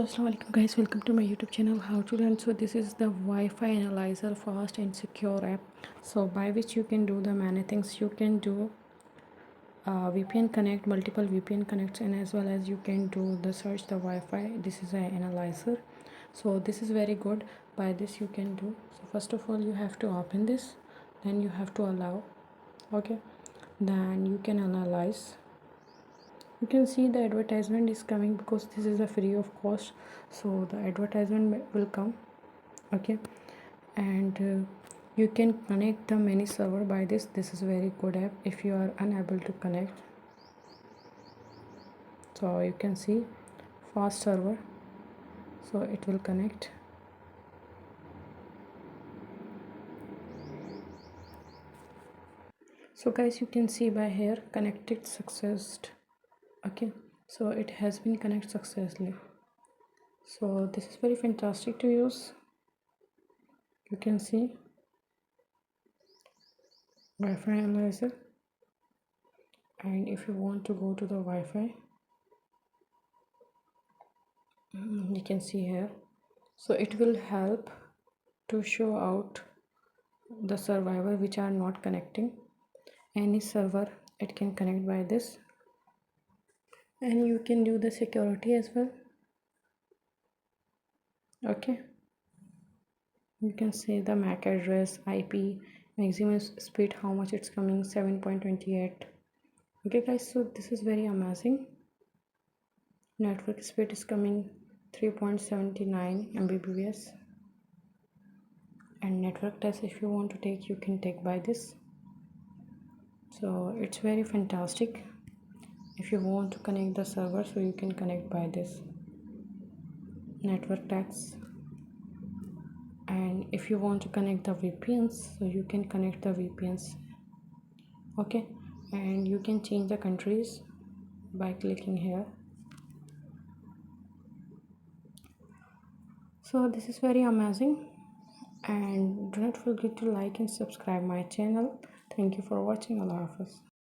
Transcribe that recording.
Assalamu alaikum guys, welcome to my YouTube channel how to learn. So this is the Wi-Fi analyzer, fast and secure app, so by which you can do the many things. You can do VPN connect, multiple VPN connects, and as well as you can do the search the Wi-Fi. This is an analyzer, so this is very good. By this you can do, so first of all you have to open this, then you have to allow, okay, then you can analyze. You can see the advertisement is coming because this is a free of cost, so the advertisement will come, okay. And you can connect the many server by this is very good app. If you are unable to connect, so you can see fast server, so it will connect. So guys, you can see by here connected success, okay, so it has been connected successfully. So this is very fantastic to use. You can see Wi-Fi analyzer, and if you want to go to the Wi-Fi, you can see here, so it will help to show out the server which are not connecting. Any server it can connect by this, and you can do the security as well, okay. You can say the MAC address, IP, maximum speed, how much it's coming, 7.28. Okay guys, so this is very amazing. Network speed is coming 3.79 Mbps, and network test if you want to take, you can take by this. So it's very fantastic. If you want to connect the server, so you can connect by this network tags. And if you want to connect the VPNs, so you can connect the VPNs, okay. And you can change the countries by clicking here. So this is very amazing, and do not forget to like and subscribe my channel. Thank you for watching. Allah Hafiz.